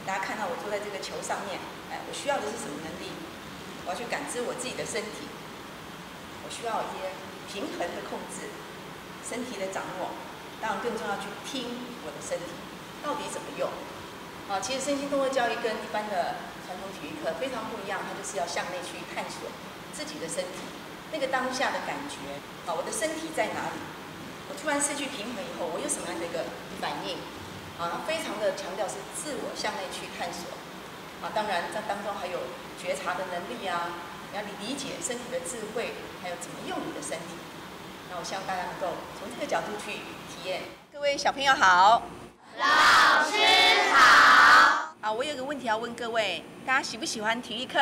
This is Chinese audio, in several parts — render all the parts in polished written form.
大家看到我坐在这个球上面，我需要的是什么能力？我要去感知我自己的身体，我需要一些平衡的控制，身体的掌握。当然更重要，去听我的身体到底怎么用。其实身心动作教育跟一般的传统体育课非常不一样，它就是要向内去探索自己的身体，那个当下的感觉。我的身体在哪里？我突然失去平衡以后，我有什么样的一个反应？它非常的强调是自我向内去探索。当然这当中还有觉察的能力啊，你要理解身体的智慧，还有怎么用你的身体。那我希望大家能够从这个角度去体验。各位小朋友好，老师好。我有个问题要问各位，大家喜不喜欢体育课？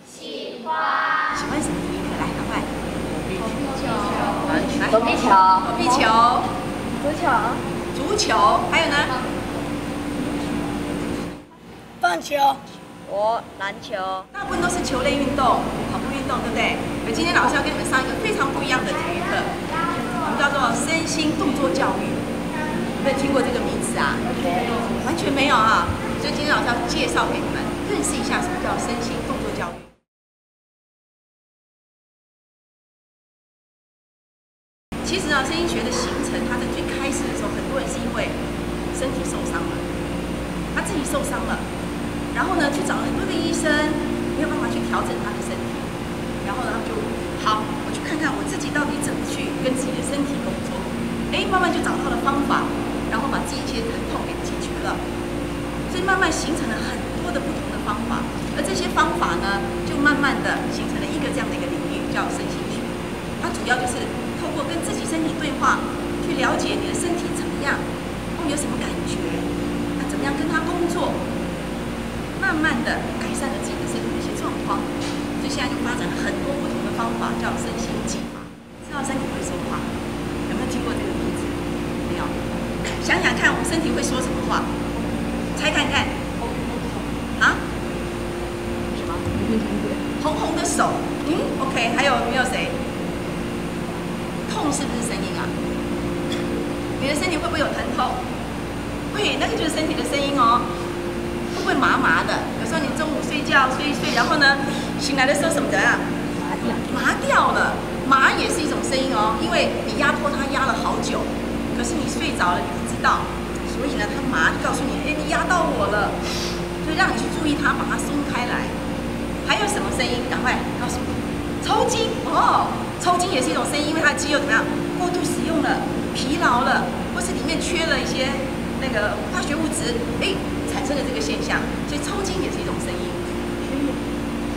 喜欢。喜欢什么体育课？来，赶快。躲避球。躲避球。足球。足球，还有呢？棒球。篮球。大部分都是球类运动，跑步运动，对不对？而今天老师要跟你们上一个非常不一样的体育课，我们叫做身心动作教育。有没有听过这个名词啊？完全没有啊！所以今天老师要介绍给你们，认识一下什么叫身心动作教育。其实身心学的形成，它在最开始的时候，很多人是因为身体受伤了，他自己受伤了，然后呢去找了很多的医生，没有办法去调整他的身体，然后呢就好，我去看看我自己到底怎么去跟自己的身体工作，慢慢就找到了方法，然后把自己一些疼痛给解决了，所以慢慢形成了很多的不同的方法，而这些方法呢，就慢慢的形成了一个这样的一个领域，叫身心学。它主要就是透过跟自己身体对话，去了解你的身体怎么样，有什么感觉，怎么样跟它工作，慢慢的改善了自己的身体的一些状况。所以现在就发展了很多不同的方法，叫身心技法。知道身体会说话，有没有听过这个名字？没有。想想看，我们身体会说什么话？猜看看。啊？什么？红红的手。OK。还有没有谁？痛是不是声音啊？你的身体会不会有疼痛？会，那个就是身体的声音哦。会不会麻麻的？有时候你中午睡觉睡一睡，然后呢，醒来的时候什么的啊？麻掉了。麻也是一种声音哦，因为你压迫它压了好久，可是你睡着了你不知道，所以呢它麻就告诉你，你压到我了，就让你去注意它，把它松开来。还有什么声音？赶快告诉我。抽筋哦，抽筋也是一种声音，因为它的肌肉怎么样？过度使用了，疲劳了，或是里面缺了一些那个化学物质，产生了这个现象，所以抽筋也是一种声音。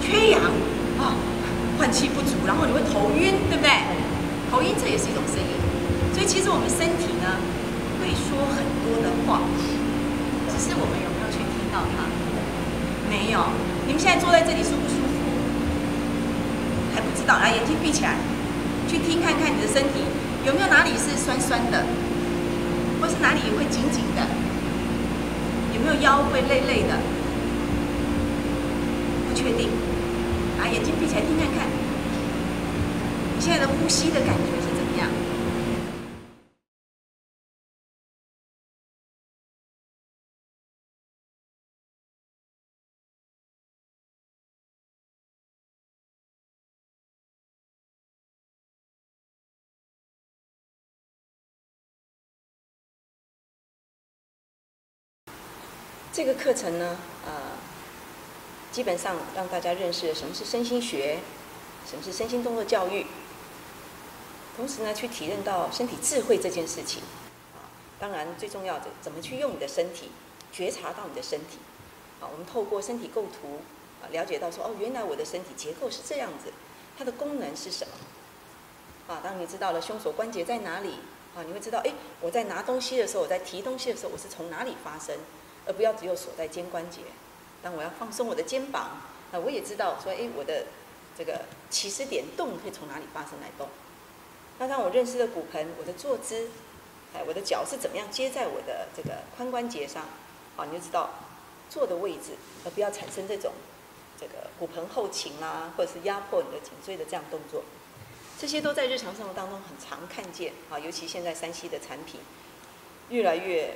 缺氧啊。换气不足，然后你会头晕，对不对？头晕这也是一种声音。所以其实我们身体呢会说很多的话，只是我们有没有去听到它？没有。你们现在坐在这里舒不舒服？还不知道。来，眼睛闭起来，去听看看你的身体有没有哪里是酸酸的，或是哪里会紧紧的，有没有腰会累累的？不确定。把眼睛闭起来听看看，你现在的呼吸的感觉是怎么样？这个课程呢，基本上让大家认识了什么是身心学，什么是身心动作教育，同时呢，去体认到身体智慧这件事情。当然最重要的，怎么去用你的身体，觉察到你的身体。我们透过身体构图，了解到说，原来我的身体结构是这样子，它的功能是什么？当你知道了胸锁关节在哪里，你会知道，我在拿东西的时候，我在提东西的时候，我是从哪里发生，而不要只有锁在肩关节。当我要放松我的肩膀，我也知道说，我的这个起始点动会从哪里发生来动。那当我认识了骨盆，我的坐姿，我的脚是怎么样接在我的这个髋关节上，你就知道坐的位置，而不要产生这种这个骨盆后倾啦，或者是压迫你的颈椎的这样动作。这些都在日常生活当中很常看见，尤其现在3C 的产品越来越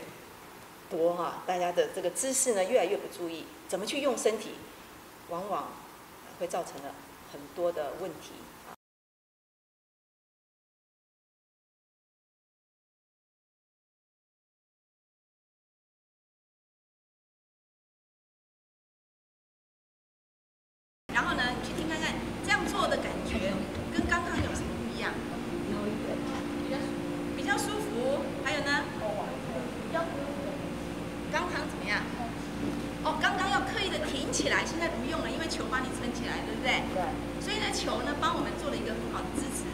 多哈，大家的这个姿势呢越来越不注意，怎么去用身体，往往会造成了很多的问题。然后呢，你去听看看，这样做的感觉跟刚刚有什么不一样？比较舒服。还有呢？刚刚怎么样？哦，刚刚要刻意的挺起来，现在不用了，因为球把你撑起来，对不对？对。所以呢，球呢帮我们做了一个很好的支持。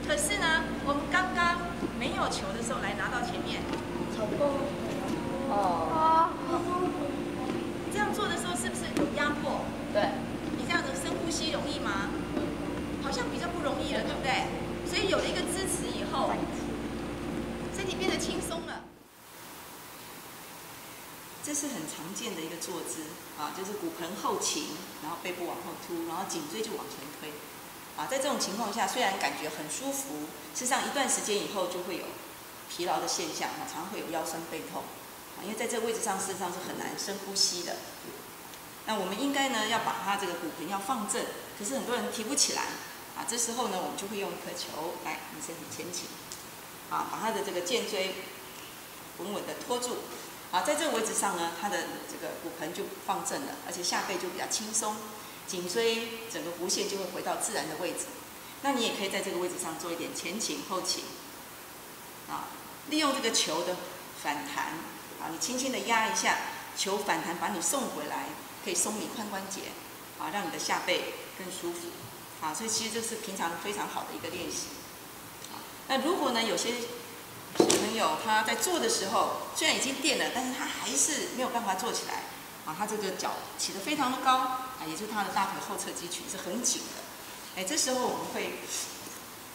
可是呢，我们刚刚没有球的时候，来拿到前面。哦。这样做的时候是不是有压迫？对。你这样子深呼吸容易吗？好像比较不容易了，对不对？所以有了一个支持以后，身体变得轻松了。这是很常见的一个坐姿啊，就是骨盆后倾，然后背部往后凸，然后颈椎就往前推。啊，在这种情况下，虽然感觉很舒服，事实上一段时间以后就会有疲劳的现象，常常会有腰酸背痛。啊，因为在这个位置上，事实上是很难深呼吸的。那我们应该呢，要把它这个骨盆要放正，可是很多人提不起来。啊，这时候呢，我们就会用一颗球来，你身体前倾，啊，把它的这个肩椎稳稳的托住。好，在这个位置上呢，它的这个骨盆就放正了，而且下背就比较轻松，颈椎整个弧线就会回到自然的位置。那你也可以在这个位置上做一点前倾后倾，啊，利用这个球的反弹，啊，你轻轻的压一下，球反弹把你送回来，可以松你髋关节，啊，让你的下背更舒服。啊，所以其实这是平常非常好的一个练习。那如果呢，有些小朋友他在做的时候，虽然已经垫了，但是他还是没有办法做起来。啊，他这个脚起得非常的高，啊，也就是他的大腿后侧肌群是很紧的。哎，这时候我们会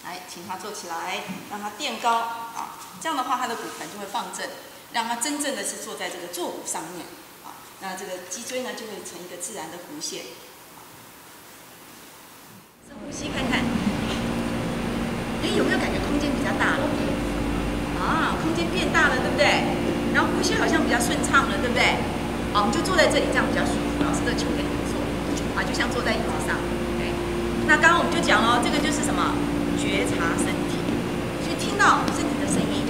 来请他坐起来，让他垫高，啊，这样的话他的骨盆就会放正，让他真正的是坐在这个坐骨上面。啊，那这个脊椎呢就会成一个自然的弧线。深呼吸看看，哎，有没有感觉空间比较大了？啊，空间变大了，对不对？然后呼吸好像比较顺畅了，对不对？好，我们就坐在这里，这样比较舒服。老师的球给你们做，啊，就像坐在椅子上。对。那刚刚我们就讲了，这个就是什么？觉察身体，去听到身体的声音。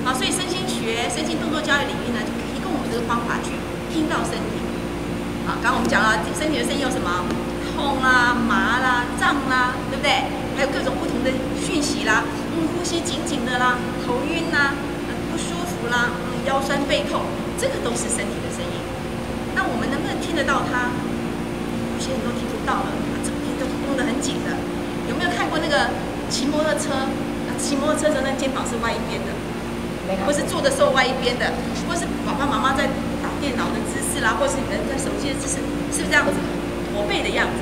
好，所以身心学、身心动作教育领域呢，就提供我们这个方法去听到身体。啊，刚刚我们讲了身体的声音有什么？痛啦、麻啦、胀啦，对不对？还有各种不同的讯息啦，呼吸紧紧的啦，头晕啦，不舒服啦，腰酸背痛，这个都是身体的声音。那我们能不能听得到它？有些人都听不到了，整天都绷得很紧的。有没有看过那个骑摩托车？骑摩托车的时候，那肩膀是歪一边的，或是坐的时候歪一边的，或是爸爸妈妈在打电脑的姿势啦，或是你们在手机的姿势，是不是这样子？驼背的样子，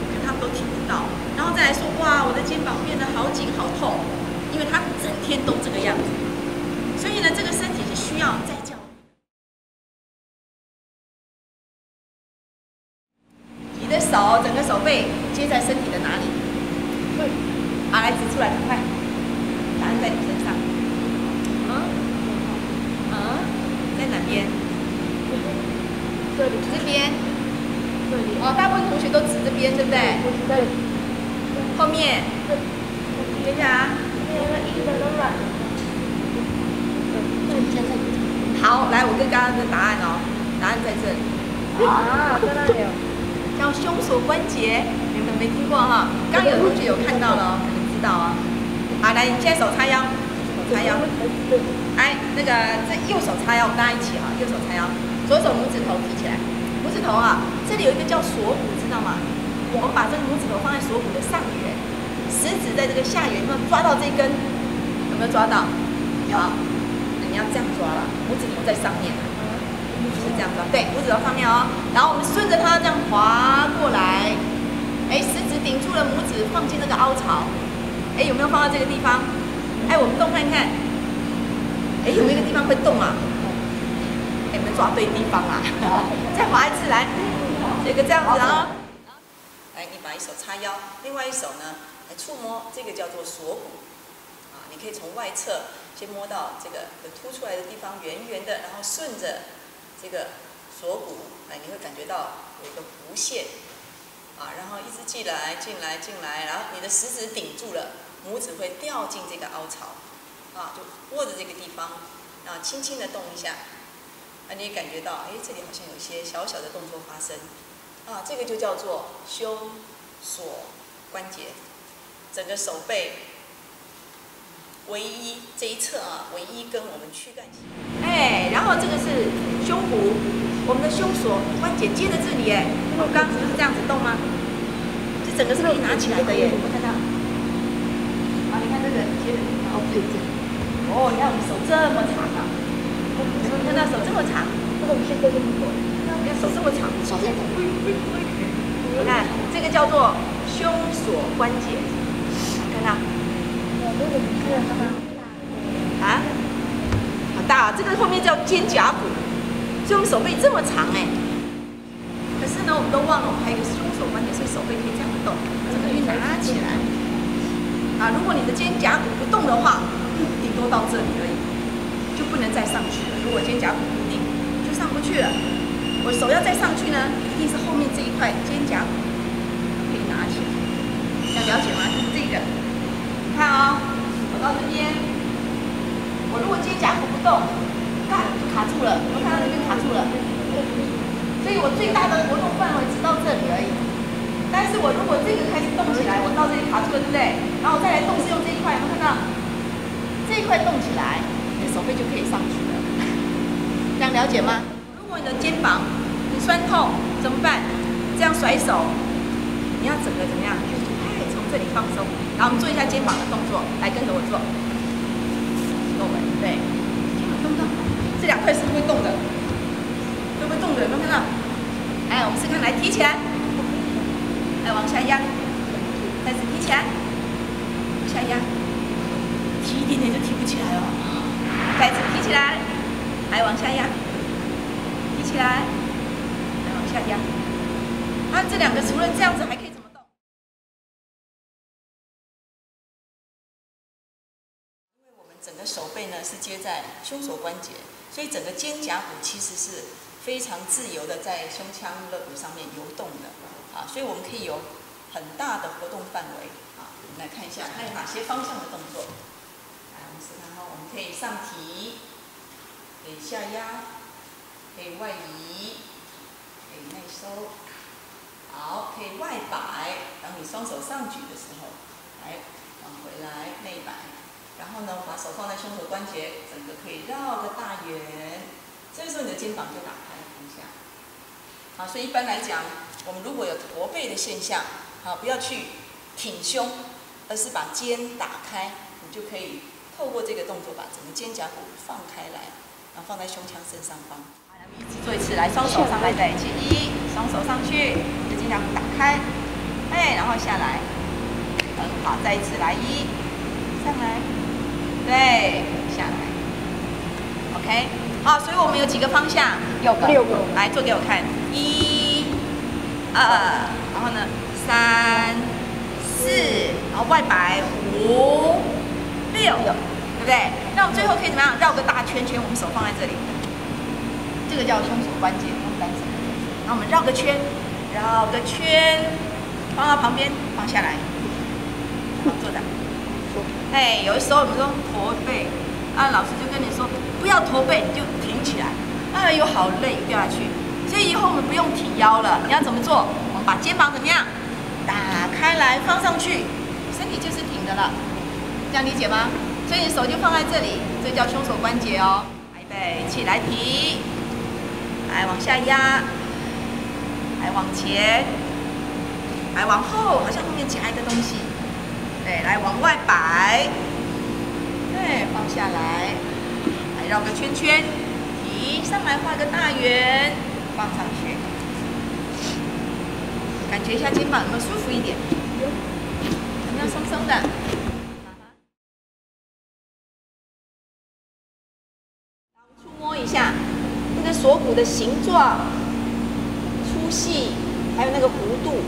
可他们都听不到。然后再来说，哇，我的肩膀变得好紧好痛，因为他整天都这个样子。所以呢，这个身体是需要再教育。你的手，整个手背接在身体的哪里？好，来指出来，赶快。答案在你身上。在哪边？这里。这边。哦，大部分同学都指这边，对不对？对。后面。等一下啊。好，来，我跟刚刚的答案哦，答案在这里。啊，在那里有。叫胸锁关节，你们没听过哈？刚有同学有看到了哦，可能知道哦。好，来，你现在手叉腰，叉腰。来，那个这右手叉腰，我们大家一起哈，右手叉腰，左手拇指头提起来。拇指头啊，这里有一个叫锁骨，知道吗？我们把这个拇指头放在锁骨的上缘，食指在这个下缘，有没有抓到这根？有没有抓到？有。你要这样抓了，拇指头在上面，是这样抓。对，拇指头上面哦。然后我们顺着它这样滑过来，哎，食指顶住了拇指，放进那个凹槽。哎，有没有放到这个地方？哎，我们动看看。哎，有没有一个地方会动啊？哎，有没有抓对地方啊？再滑一次来，这个这样子啊。来，你把一手叉腰，另外一手呢来触摸，这个叫做锁骨。啊，你可以从外侧先摸到这个有凸出来的地方，圆圆的，然后顺着这个锁骨，你会感觉到有一个弧线，然后一直进来，然后你的食指顶住了，拇指会掉进这个凹槽，就握着这个地方，轻轻的动一下，你也感觉到，这里好像有一些小小的动作发生，这个就叫做胸锁关节，整个手背唯一这一侧唯一跟我们躯干型，然后这个是胸骨，我们的胸锁关节接在这里，我刚不是这样子动吗？这整个是可以拿起来的耶，我看到，你看这个接的地方，对，你看我们手这么长你看到手这么长，你看手这么长，手这样，你看这个叫做胸锁关节，看到？好大这个后面叫肩胛骨，所以我们手背这么长可是呢，我们都忘了我们还有一个胸锁关节，所以手背可以这样动，这个可以拿起来。如果你的肩胛骨不动的话，顶多到这里而已，就不能再上去了。如果肩胛骨不定，就上不去了。我手要再上去呢，一定是后面这一块肩胛骨可以拿起来。要了解吗？就是这个。你看我到这边，我如果肩胛骨不动，就卡住了。我看到这边卡住了，所以我最大的活动范围只到这里而已。但是我如果这个开始动起来，我到这里卡住了，对不对？然后我再来动是用这一块，有没有看到？这一块动起来，你的手背就可以上去了。这样了解吗？如果你的肩膀很酸痛怎么办？这样甩手，你要整个怎么样？从这里放松，然后我们做一下肩膀的动作，来跟着我做。对，肩膀动不动？这两块是不会动的，会不会动的？有没有看到？我们试看，来提起来。往下压，再次提起来，往下压，提一点点就提不起来了。再次提起来，来往下压，提起来，来往下压。这两个除了这样子，还可以怎么动？因为我们整个手背呢是接在胸锁关节，所以整个肩胛骨其实是非常自由的在胸腔肋骨上面游动的。所以我们可以有很大的活动范围。我们来看一下还有哪些方向的动作。来，我们试看我们可以上提，可以下压，可以外移，可以内收。好，可以外摆。当你双手上举的时候，来往回来内摆。然后呢，把手放在胸锁关节，整个可以绕个大圆。这个时候你的肩膀就打开了方向。所以一般来讲，我们如果有驼背的现象，不要去挺胸，而是把肩打开，你就可以透过这个动作把整个肩胛骨放开来，然后放在胸腔正上方。来，我们一起做一次，来，双手上来在一起，双手上去，你的肩胛骨打开，然后下来，很好，再一次来，上来，对，下来 ，OK， 好，所以我们有几个方向？6个，来做给我看，1、2，然后呢，3、4，然后外摆5、6，对不对？那我们最后可以怎么样？绕个大圈圈，我们手放在这里，这个叫胸锁关节，用单手。然后我们绕个圈，放到旁边，放下来，坐着。有的时候我们说驼背，老师就跟你说不要驼背，你就挺起来，又好累，掉下去。所以以后我们不用挺腰了，你要怎么做？我们把肩膀怎么样？打开来放上去，身体就是挺的了，这样理解吗？所以你手就放在这里，这叫胸锁关节哦。来，预备，起来提，来往下压，来往前，来往后，好像后面夹一个东西。对，来往外摆，对，放下来，来绕个圈圈，提上来画个大圆，放上去。感觉一下肩膀有没有舒服一点？有没有松松的？触摸一下那个锁骨的形状、粗细，还有那个弧度，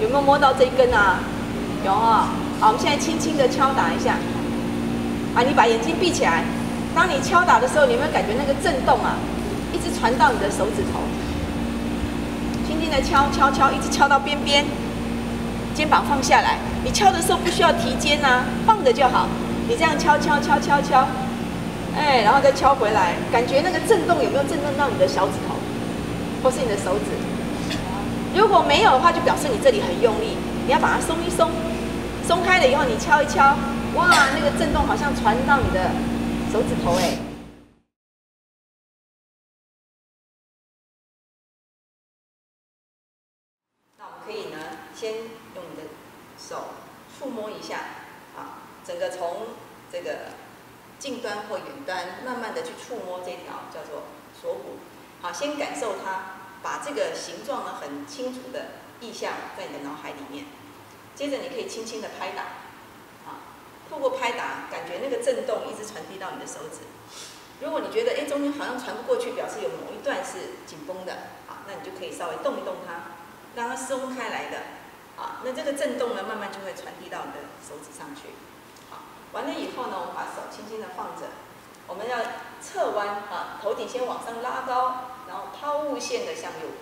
有没有摸到这一根啊？有好，我们现在轻轻的敲打一下。你把眼睛闭起来。当你敲打的时候，你有没有感觉那个震动啊？一直传到你的手指头，轻轻的敲敲敲，一直敲到边边，肩膀放下来。你敲的时候不需要提肩啊，放着就好。你这样敲敲敲敲敲，哎，然后再敲回来，感觉那个震动有没有震动到你的小指头，或是你的手指？如果没有的话，就表示你这里很用力，你要把它松一松，松开了以后你敲一敲，哇，那个震动好像传到你的手指头哎。那我们可以呢，先用你的手触摸一下啊，整个从这个近端或远端慢慢的去触摸这条叫做锁骨，好，先感受它，把这个形状呢很清楚的意象在你的脑海里面。接着你可以轻轻的拍打，啊，透过拍打，感觉那个震动一直传递到你的手指。如果你觉得中间好像传不过去，表示有某一段是紧绷的，啊，那你就可以稍微动一动它，让它松开来的，啊，那这个震动呢慢慢就会传递到你的手指上去。好，完了以后呢，我们把手轻轻的放着，我们要侧弯，啊，头顶先往上拉高，然后抛物线的向右，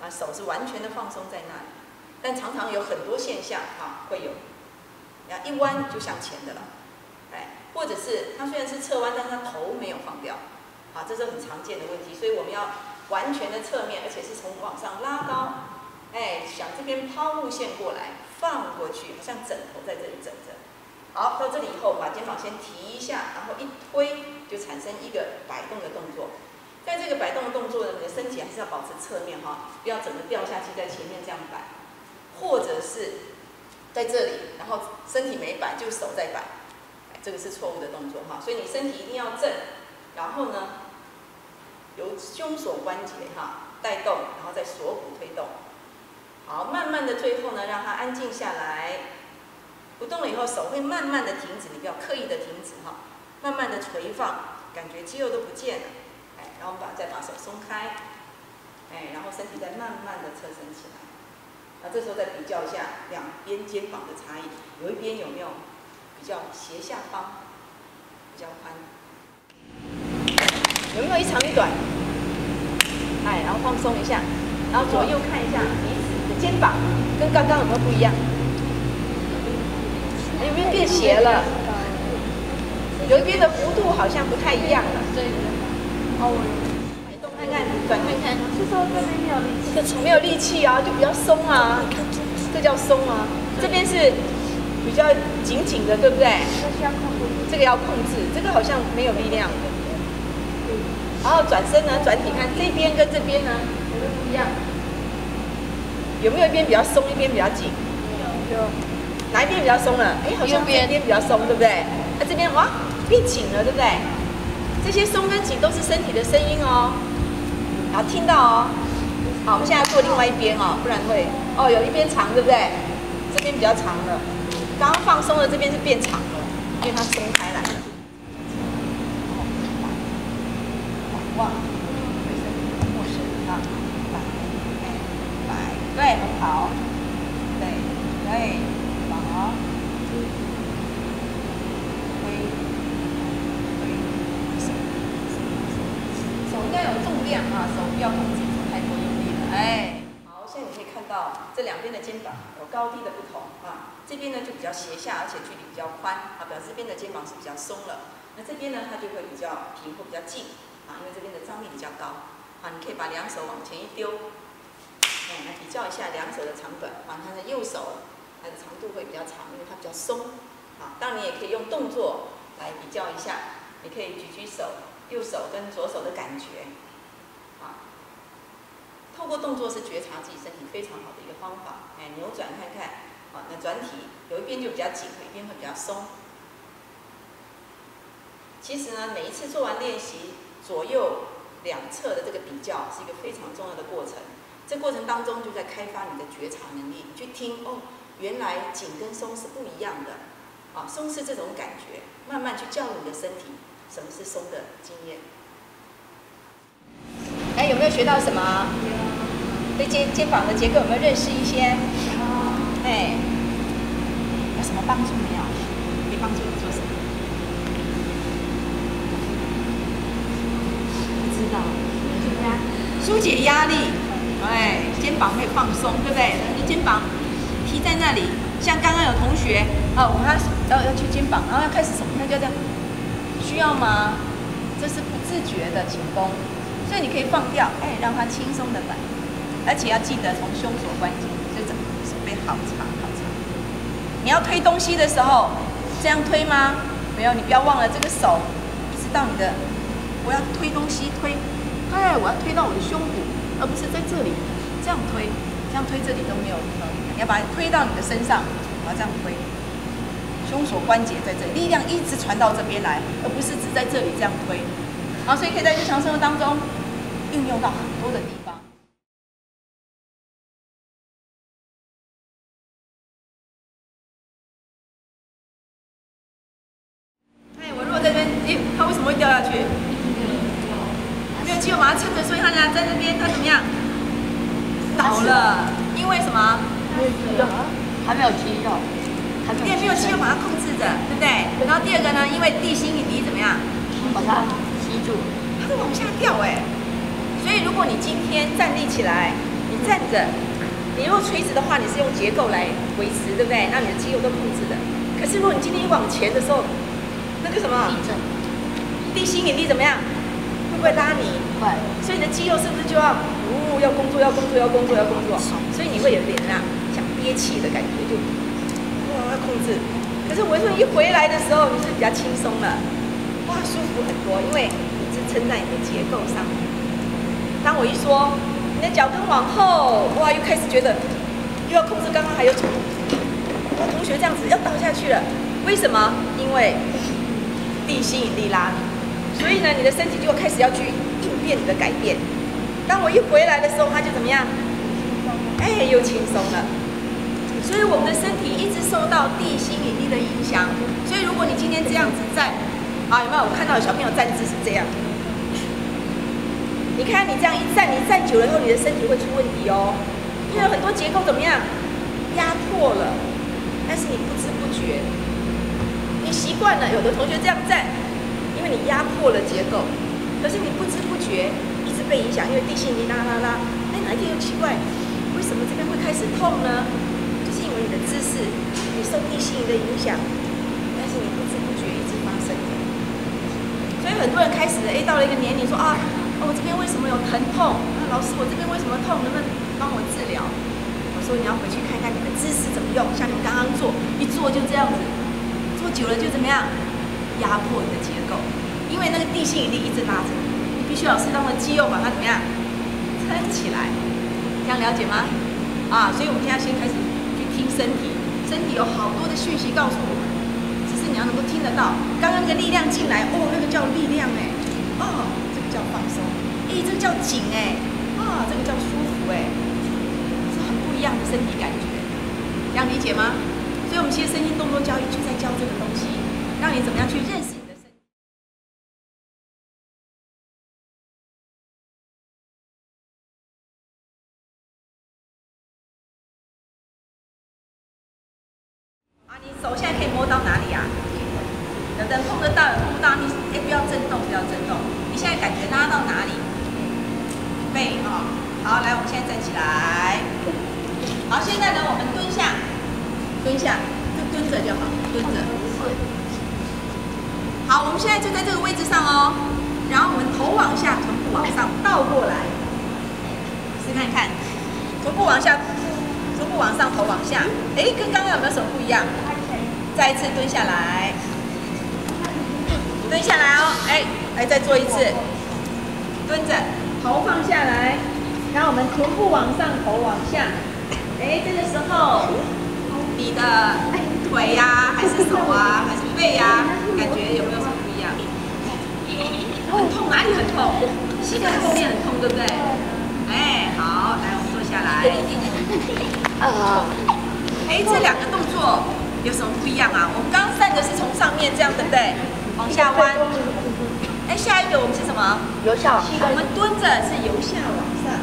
啊，手是完全的放松在那里。但常常有很多现象啊，会有，一弯就向前的了，哎，或者是它虽然是侧弯，但是它头没有放掉，啊，这是很常见的问题，所以我们要完全的侧面，而且是从往上拉高，哎，想这边抛物线过来，放过去，好像枕头在这里枕着。好，到这里以后，把肩膀先提一下，然后一推，就产生一个摆动的动作。在这个摆动的动作呢，你的身体还是要保持侧面哈，不要整个掉下去，在前面这样摆。或者是在这里，然后身体没摆，就手在摆，这个是错误的动作哈。所以你身体一定要正，然后呢，由胸锁关节哈带动，然后再锁骨推动。好，慢慢的最后呢，让它安静下来，不动了以后，手会慢慢的停止，你不要刻意的停止哈，慢慢的垂放，感觉肌肉都不见了，哎，然后再把手松开，哎，然后身体再慢慢的侧身起来。那这时候再比较一下两边肩膀的差异，有一边有没有比较斜下方，比较宽，有没有一长一短？哎，然后放松一下，然后左右看一下彼此的肩膀跟刚刚有没有不一样？有没有变斜了？有一边的弧度好像不太一样了。对。哦。看看，转看看，是说这边没有力气，没有力气啊，就比较松啊，这叫松啊。这边是比较紧紧的，对不对？这个要控制，这个好像没有力量的。然后转身呢，转体看这边跟这边呢有没有不一样？有没有一边比较松，一边比较紧？有。哪一边比较松了？哎，好像这边比较松，对不对？那这边哇变紧了，对不对？这些松跟紧都是身体的声音哦。好，听到哦。好，我们现在做另外一边哦，不然会有一边长，对不对？这边比较长了。刚刚放松的这边是变长了，因为它松开来了。往对身体陌生啊，摆，对，很好，对，好，手应该有重量啊，手不要控制住太过用力了，哎。好，现在你可以看到这两边的肩膀有高低的不同啊。这边呢就比较斜下，而且距离比较宽啊，表示这边的肩膀是比较松了。那这边呢，它就会比较平或比较近啊，因为这边的张力比较高啊。你可以把两手往前一丢，来比较一下两手的长短啊。看看右手它的长度会比较长，因为它比较松啊。当然你也可以用动作来比较一下，你可以举手。右手跟左手的感觉，啊，透过动作是觉察自己身体非常好的一个方法。哎，扭转看看，啊，那转体有一边就比较紧，有一边会比较松。其实呢，每一次做完练习，左右两侧的这个比较是一个非常重要的过程。这过程当中就在开发你的觉察能力，你去听哦，原来紧跟松是不一样的，啊，松是这种感觉，慢慢去教育你的身体。什么是松的经验？哎，有没有学到什么？对肩膀的结构有没有认识一些？哎，有什么帮助没有？可以帮助你做什么？不知道。疏解压力，哎，肩膀可以放松，对不对？你肩膀提在那里，像刚刚有同学，我们要去肩膀，然后要开始手，那就这样，需要吗？这是不自觉的紧绷，所以你可以放掉，哎，让它轻松的来，而且要记得从胸锁关节，就整个手背好长好长。你要推东西的时候，这样推吗？没有，你不要忘了这个手一直到你的，我要推东西推，哎，我要推到我的胸部，而不是在这里这样推，这样推这里都没有你要把它推到你的身上，我要这样推。胸锁关节在这里，力量一直传到这边来，而不是只在这里这样推。好，所以可以在日常生活当中运用到很多的地方。我如果在这边，它为什么会掉下去？没有肌肉把它撑着，所以它呢在这边，它怎么样？倒了，因为什么？还没有肌肉，第二没有肌肉把它控制着，对不对？然后第二个呢，因为地心引力怎么样？把它吸住，它会往下掉哎。所以如果你今天站立起来，你站着，你如果垂直的话，你是用结构来维持，对不对？那你的肌肉都控制的。可是如果你今天一往前的时候，那个什么地心引力怎么样？会不会拉你？会。所以你的肌肉是不是就要要工作？所以你会有点那样像憋气的感觉，就要控制。可是我说一回来的时候，你是比较轻松了，哇，舒服很多，因为你支撑在你的结构上面。当我一说你的脚跟往后，哇，又开始觉得又要控制，刚刚还有同学这样子要倒下去了，为什么？因为地心引力拉你，所以呢，你的身体就开始要去应变你的改变。当我一回来的时候，它就怎么样？哎，又轻松了。所以我们的身体一直受到地心引力的影响。所以如果你今天这样子站，有没有？我看到有小朋友站姿是这样。你看你这样一站，你站久了以后，你的身体会出问题哦。因为有很多结构怎么样？压迫了，但是你不知不觉。你习惯了，有的同学这样站，因为你压迫了结构，可是你不知不觉一直被影响，因为地心引力拉，哎，哪一天又奇怪，为什么这边会开始痛呢？就是因为你的姿势，你受地心引力的影响，但是你不知不觉一直发生。所以很多人开始到了一个年龄说我这边为什么有疼痛？老师，我这边为什么痛？能不能帮我治疗？我说你要回去看看你的姿势怎么用，像你刚刚做，一做就这样子。做久了就怎么样？压迫你的结构，因为那个地心引力一直拉着你，必须要适当的肌肉把它怎么样撑起来，这样了解吗？所以我们现在先开始去听身体，身体有好多的讯息告诉我们，只是你要能够听得到。刚刚那个力量进来，那个叫力量哎，这个叫放松，这个叫紧哎，这个叫舒服哎，是很不一样的身体感觉，这样理解吗？所以我们其实身心动作教育就在教这个东西，让你怎么样去认识你的身体。你手现在可以摸到哪里啊？有的人碰得到，有碰不到。你不要震动，不要震动。你现在感觉拉到哪里？背好，来，我们现在站起来。好，现在呢，我们蹲下，就蹲着就好，蹲着。好，我们现在就在这个位置上哦。然后我们头往下，臀部往上倒过来，试看看，臀部往下，臀部往上，头往下。跟刚刚有没有什么不一样？再一次蹲下来，蹲下来哦。来再做一次，蹲着，头放下来，然后我们臀部往上，头往下。这个时候，你的腿呀，还是手啊，还是背呀，感觉有没有什么不一样？很痛，哪里很痛？膝盖后面很痛，对不对？好，来，我们坐下来。这两个动作有什么不一样啊？我们刚刚站的是从上面这样，对不对？往下弯。下一个我们是什么？由下。我们蹲着是由下往上。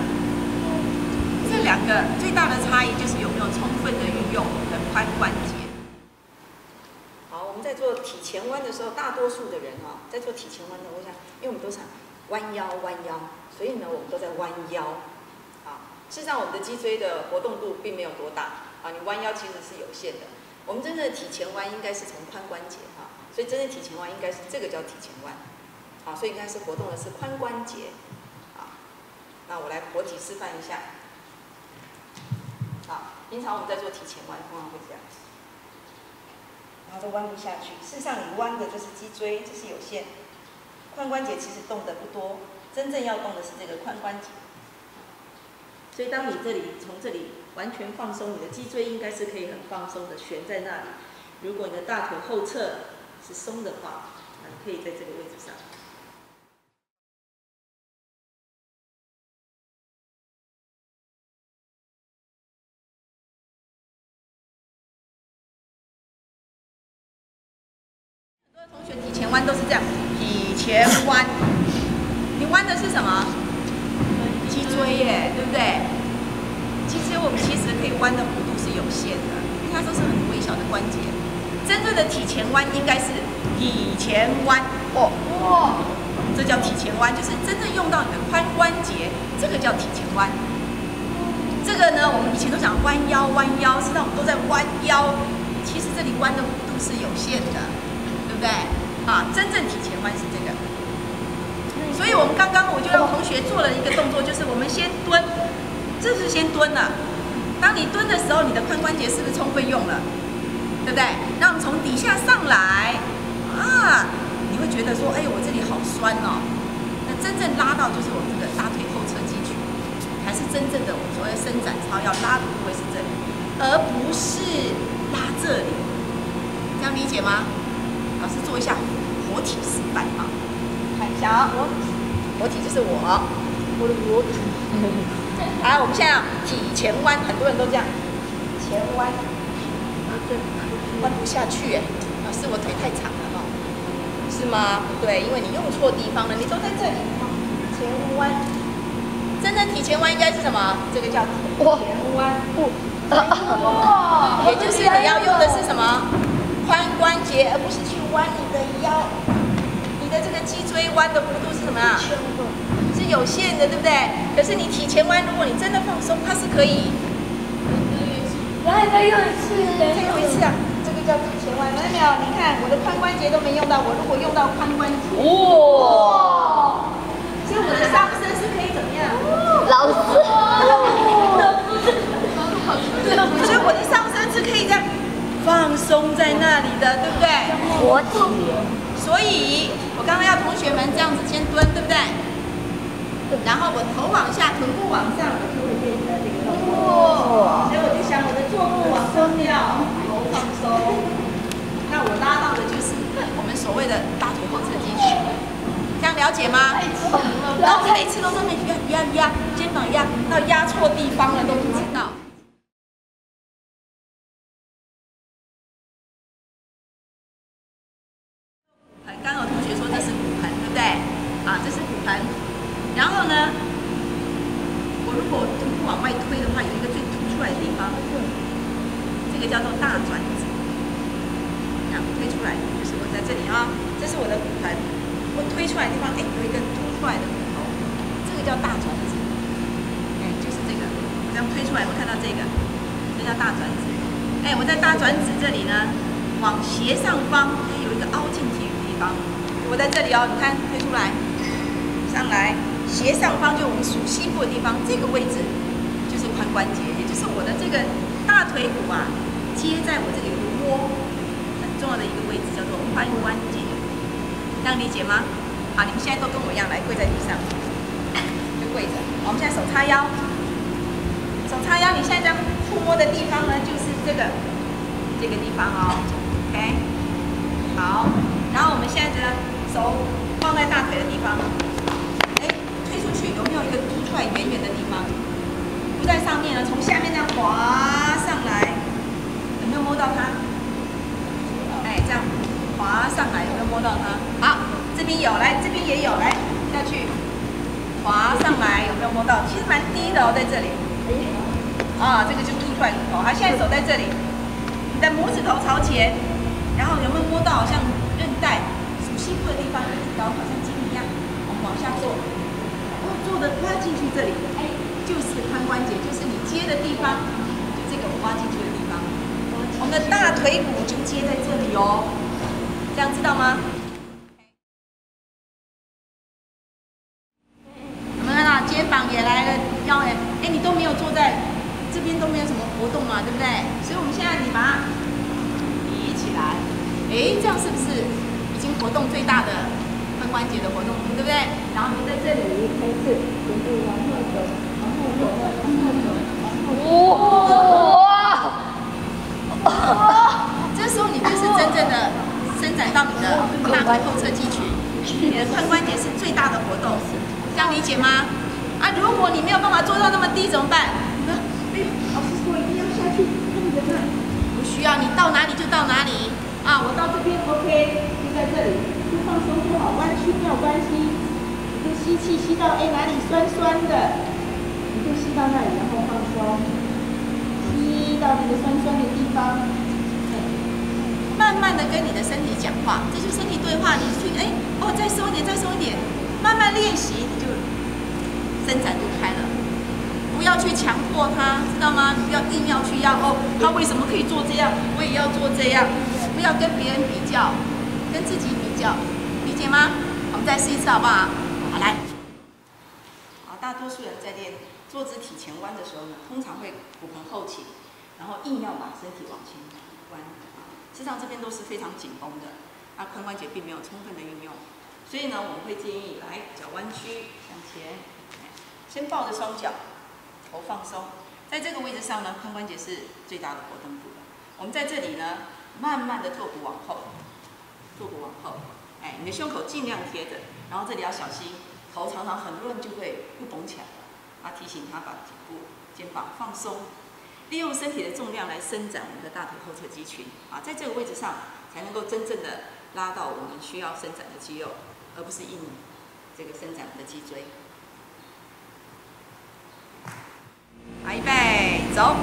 这两个最大的差异就是有没有充分的运用我们的髋关节。好，我们在做体前弯的时候，大多数的人在做体前弯的，我想，因为我们都想弯腰弯腰，所以呢，我们都在弯腰。啊，事实上我们的脊椎的活动度并没有多大啊，你弯腰其实是有限的。我们真正的体前弯应该是从髋关节啊，所以真正体前弯应该是这个叫体前弯。好，所以应该是活动的是髋关节。啊，那我来活体示范一下。好，平常我们在做体前弯，通常会这样。然后都弯不下去。事实上，你弯的就是脊椎，这是有限。髋关节其实动的不多，真正要动的是这个髋关节。所以，当你从这里完全放松，你的脊椎应该是可以很放松的悬在那里。如果你的大腿后侧是松的话，那你可以在这个位置上。同学体前弯都是这样，体前弯，你弯的是什么？脊椎耶，对不对？脊椎我们其实可以弯的幅度是有限的，因为它都是很微小的关节。真正的体前弯应该是体前弯哦，哇，这叫体前弯，就是真正用到你的髋关节，这个叫体前弯。这个呢，我们以前都讲弯腰弯腰，实际上我们都在弯腰，其实这里弯的幅度是有限的。对不对？啊，真正体前弯是这个。所以我们刚刚我就让同学做了一个动作，就是我们先蹲，这是先蹲了。当你蹲的时候，你的髋关节是不是充分用了？对不对？那我们从底下上来，啊，你会觉得说，哎，我这里好酸哦。那真正拉到就是我们这个大腿后侧肌群，还是真正的我们所谓伸展操要拉的部位是这里，而不是拉这里。这样理解吗？老师做一下活体示范啊，看一下啊，活体就是我的活体。好，我们现在体前弯，很多人都这样，前弯，弯不下去哎，老师我腿太长了哈，是吗？不对，因为你用错地方了，你都在这里，前弯。真正体前弯应该是什么？这个叫前弯，也就是你要用的是什么？髋关节，而不是去弯你的腰。你的这个脊椎弯的幅度是什么啊？是有限的，对不对？可是你体前弯，如果你真的放松，它是可以。再用一次，再用一次啊！这个叫体前弯，看到没有？你看我的髋关节都没用到，我如果用到髋关节，哇！所以我的上身是可以怎么样？老师，所以我的上身是可以这样。放松在那里的，对不对？活体。所以，我刚刚要同学们这样子先蹲，对不对？然后我头往下，臀部往上，我就会变成这个动作。所以我就想我的坐步往上掉，头放松。那我拉到的就是我们所谓的大腿后侧肌群，这样了解吗？然后每次都上面压，肩膀压，到压错地方了都不知道。刚刚有同学说这是骨盆，对不对？啊，这是骨盆。然后呢，我如果臀部往外推的话，有一个最凸出来的地方，这个叫做大转子。这样推出来，就是我在这里啊，这是我的骨盆。我推出来的地方，哎，有一个凸出来的骨头，这个叫大转子。哎，就是这个，我这样推出来，我看到这个，这叫大转子。哎，我在大转子这里呢，往斜上方，哎，有一个凹进去。我在这里哦，你看推出来，上来，斜上方就我们属膝部的地方，这个位置就是髋关节，也就是我的这个大腿骨啊，接在我这里有个窝，很重要的一个位置叫做髋关节，这样理解吗？好，你们现在都跟我一样来跪在地上，就跪着。我们现在手叉腰，手叉腰，你现在这样触摸的地方呢，就是这个地方哦 ，OK， 好。然后我们现在的手放在大腿的地方，哎，推出去有没有一个凸出来圆圆的地方？不在上面了，从下面这样滑上来，有没有摸到它？哎，这样滑上来有没有摸到它？好，这边有，来这边也有，来下去，滑上来有没有摸到？其实蛮低的哦，在这里。啊，这个就凸出来骨头。好，现在手在这里，你的拇指头朝前，然后有没有摸到好像？韧带属膝部的地方有一条好像筋一样，我们往下做，做的挖进去这里，就是髋关节，就是你接的地方，就这个挖进去的地方。我们的大腿骨就接在这里哦，这样知道吗？有没有看到肩膀也来了，腰也，你都没有坐在这边，都没有什么活动嘛，对不对？所以我们现在你把它移起来，这样是不是已经活动最大的髋关节的活动，对不对？然后你在这里开始逐步往后走，往后走，往后走，往后走。这时候你就是真正的伸展到你的大腿后侧肌群，你的髋关节是最大的活动，这样理解吗？如果你没有办法做到那么低怎么办？老师说一定要下去，看人啊，不需要，你到哪里就到哪里我到这边 OK， 就在这里，就放松就好，弯曲没有关系，你就吸气吸到哪里酸酸的，你就吸到那里，然后放松，吸到那个酸酸的地方。慢慢的跟你的身体讲话，这就是身体对话。你去再松一点，再松一点，慢慢练习，你就伸展度开了。不要去强迫他，知道吗？不要硬要去要他为什么可以做这样，我也要做这样。不要跟别人比较，跟自己比较，理解吗？我们再试一次好不好？好，来。大多数人在练坐姿体前弯的时候呢，通常会骨盆后倾，然后硬要把身体往前弯。事实上这边都是非常紧绷的，髋关节并没有充分的运用，所以呢，我们会建议来脚弯曲向前，先抱着双脚，头放松，在这个位置上呢，髋关节是最大的活动度的。我们在这里呢，慢慢的坐骨往后，坐骨往后，你的胸口尽量贴着，然后这里要小心，头常常很多人就会不绷起来了，提醒他把颈部、肩膀放松。利用身体的重量来伸展我们的大腿后侧肌群在这个位置上才能够真正的拉到我们需要伸展的肌肉，而不是硬这个伸展我们的脊椎。好，预备，走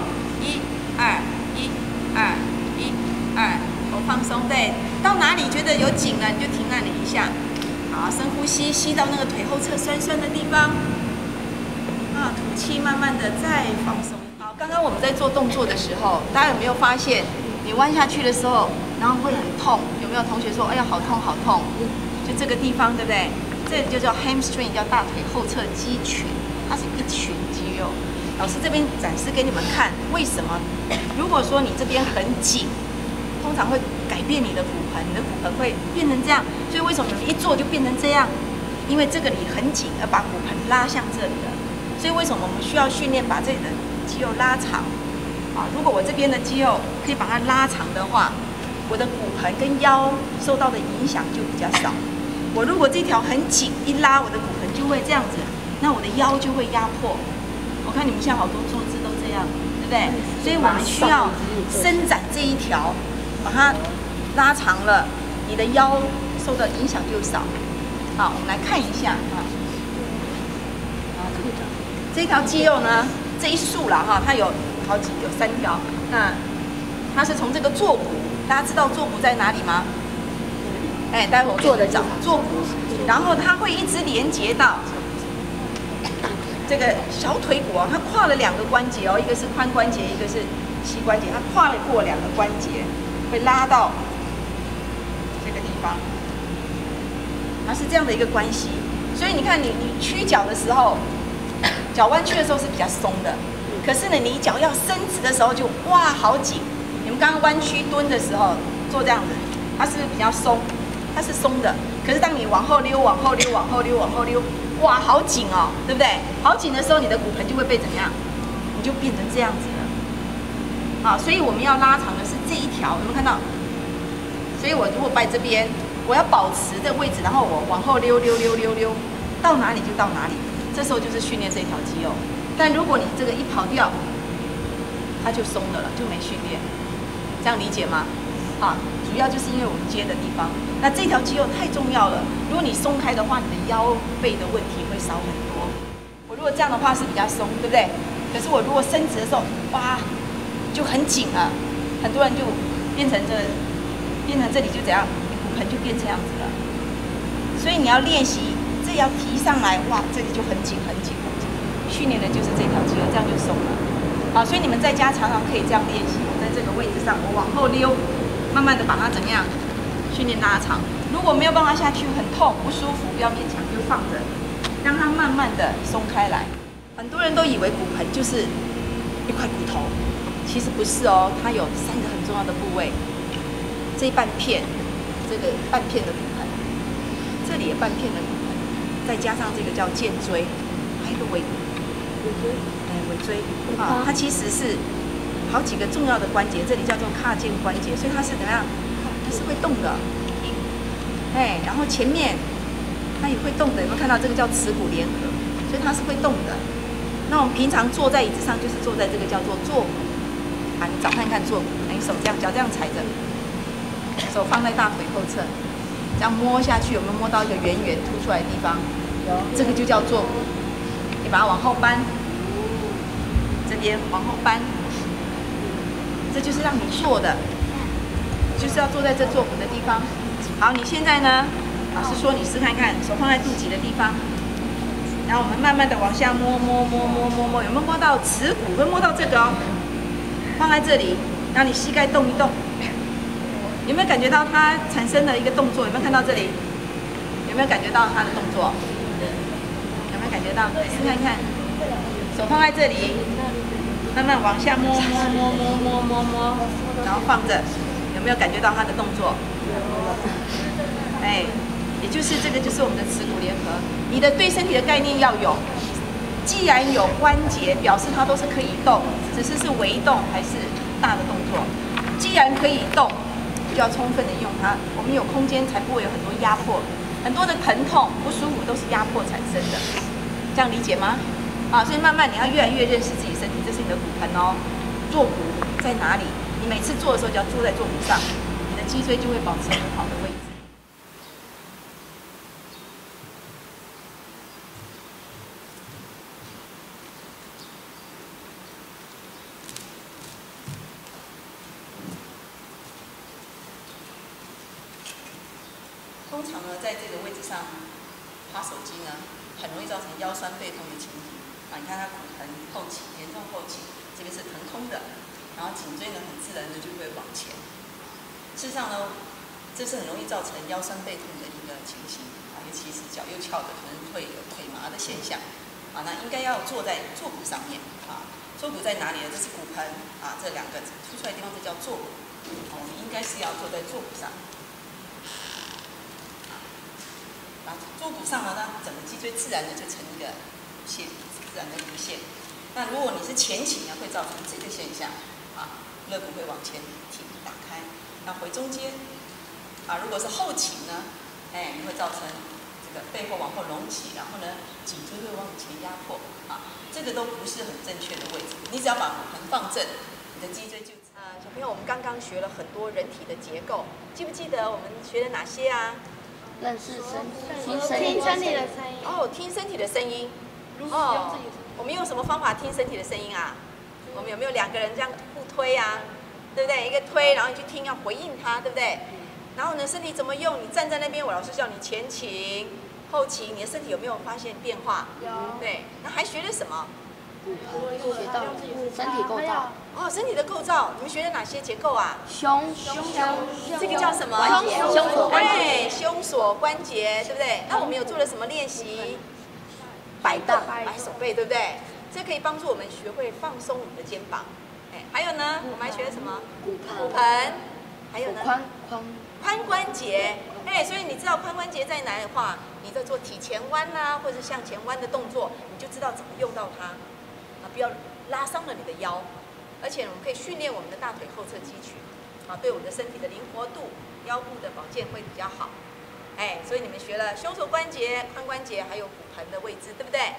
，1、2、1、2、1、2，头放松，对，到哪里觉得有紧了，你就停那里一下。好，深呼吸，吸到那个腿后侧酸酸的地方，吐气，慢慢的再放松。刚刚我们在做动作的时候，大家有没有发现，你弯下去的时候，然后会很痛？有没有同学说，哎呀，好痛好痛？就这个地方，对不对？这就叫 hamstring， 叫大腿后侧肌群，它是一群肌肉。老师这边展示给你们看，为什么？如果说你这边很紧，通常会改变你的骨盆，你的骨盆会变成这样。所以为什么你一做就变成这样？因为这个里很紧，而把骨盆拉向这里了。所以为什么我们需要训练把这里的肌肉拉长如果我这边的肌肉可以把它拉长的话，我的骨盆跟腰受到的影响就比较少。我如果这条很紧，一拉我的骨盆就会这样子，那我的腰就会压迫。我看你们现在好多坐姿都这样，对不对？所以我们需要伸展这一条，把它拉长了，你的腰受到影响就少。好，我们来看一下这条肌肉呢，这一束啦它有3条。那它是从这个坐骨，大家知道坐骨在哪里吗？待会我做的找坐骨，然后它会一直连接到这个小腿骨它跨了2个关节一个是髋关节，一个是膝关节，它跨了过2个关节，会拉到这个地方，它是这样的一个关系。所以你看你屈脚的时候。脚弯曲的时候是比较松的，可是呢，你脚要伸直的时候就哇好紧。你们刚刚弯曲蹲的时候做这样子，它是比较松，它是松的。可是当你往后溜、往后溜、往后溜、往后溜，哇好紧对不对？好紧的时候，你的骨盆就会被怎么样？你就变成这样子了。所以我们要拉长的是这一条，有没有看到？所以我如果摆这边，我要保持这个位置，然后我往后溜溜溜溜溜，到哪里就到哪里。这时候就是训练这条肌肉，但如果你这个一跑掉，它就松的了，就没训练。这样理解吗？主要就是因为我们接的地方，那这条肌肉太重要了。如果你松开的话，你的腰背的问题会少很多。我如果这样的话是比较松，对不对？可是我如果伸直的时候，哇，就很紧了。很多人就变成这里就怎样，骨盆就变这样子了。所以你要练习。这椎要提上来，哇，这里就很紧很紧很紧。训练的就是这条肌肉，这样就松了。好，所以你们在家常常可以这样练习。我在这个位置上，我往后溜，慢慢的把它怎么样训练拉长。如果没有办法下去，很痛不舒服，不要勉强，就放着，让它慢慢的松开来。很多人都以为骨盆就是一块骨头，其实不是哦，它有3个很重要的部位。这半片，这个半片的骨盆，这里也半片的骨盆，再加上这个叫剑椎，还有一个尾椎啊，它其实是好几个重要的关节，这里叫做髂胫关节，所以它是怎么样？它是会动的。然后前面它也会动的，有没有看到这个叫耻骨联合？所以它是会动的。那我们平常坐在椅子上，就是坐在这个叫做坐骨啊，你找看看坐骨，你手这样，脚这样踩着，手放在大腿后侧，这样摸下去，有没有摸到一个圆圆凸出来的地方？有，这个就叫坐骨。你把它往后搬，这边往后搬，这就是让你坐的，就是要坐在这坐骨的地方。好，你现在呢？老师说你试看看，手放在肚脐的地方，然后我们慢慢的往下摸，有没有摸到耻骨？会摸到这个哦，放在这里，让你膝盖动一动。有没有感觉到它产生了一个动作？有没有看到这里？有没有感觉到它的动作？有没有感觉到？试看看，手放在这里，慢慢往下摸，然后放着，有没有感觉到它的动作？也就是这个就是我们的耻骨联合。你的对身体的概念要有，既然有关节，表示它都是可以动，只是微动还是大的动作。既然可以动，就要充分的用它。我们有空间才不会有很多压迫，很多的疼痛不舒服都是压迫产生的。这样理解吗？所以慢慢你要越来越认识自己身体，这是你的骨盆哦。坐骨在哪里？你每次坐的时候就要坐在坐骨上，你的脊椎就会保持很好的位置。通常呢，在这个位置上滑手机呢，很容易造成腰酸背痛的情形啊。你看它骨盆后倾，严重后倾，这边是腾空的，然后颈椎呢很自然的就会往前。事实上呢，这是很容易造成腰酸背痛的一个情形啊，尤其是脚又翘的，可能会有腿麻的现象啊。那应该要坐在坐骨上面啊。坐骨在哪里呢？这是骨盆啊，这2个凸出来的地方，这叫坐骨。我们应该是要坐在坐骨上。坐骨上了呢，整个脊椎自然的就成一个弧线，自然的弧线。那如果你是前倾呢，会造成这个现象啊，肋骨会往前挺打开，那回中间啊。如果是后倾呢，你会造成这个背后往后隆起，然后呢颈椎会往前压迫啊，这个都不是很正确的位置。你只要把骨盆放正，你的脊椎就小朋友，我们刚刚学了很多人体的结构，记不记得我们学了哪些啊？认识听身体的声音。听身体的声音。我们用什么方法听身体的声音啊？我们有没有2个人这样互推啊？对不对？一个推，然后你去听，要回应它，对不对？然后呢，身体怎么用？你站在那边，我老师叫你前倾、后倾，你的身体有没有发现变化？有。对。那还学了什么？学到身体构造。身体的构造，你们学了哪些结构啊？胸，这个叫什么？胸锁关节。胸锁关节，对不对？那我们有做了什么练习？摆动、摆手背，对不对？这可以帮助我们学会放松我们的肩膀。还有呢，我们还学了什么？骨盆，还有呢？髋关节。所以你知道髋关节在哪里的话，你在做体前弯啊，或者是向前弯的动作，你就知道怎么用到它啊，不要拉伤了你的腰。而且我们可以训练我们的大腿后侧肌群，对我们的身体的灵活度、腰部的保健会比较好。所以你们学了胸锁关节、髋关节，还有骨盆的位置，对不对？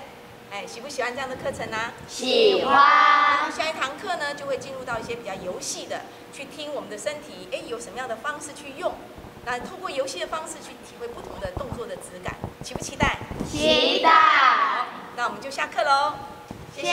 喜不喜欢这样的课程呢？喜欢。然后下一堂课呢，就会进入到一些比较游戏的，去听我们的身体，有什么样的方式去用。那透过游戏的方式去体会不同的动作的质感，期不期待？期待。好，那我们就下课喽，谢谢。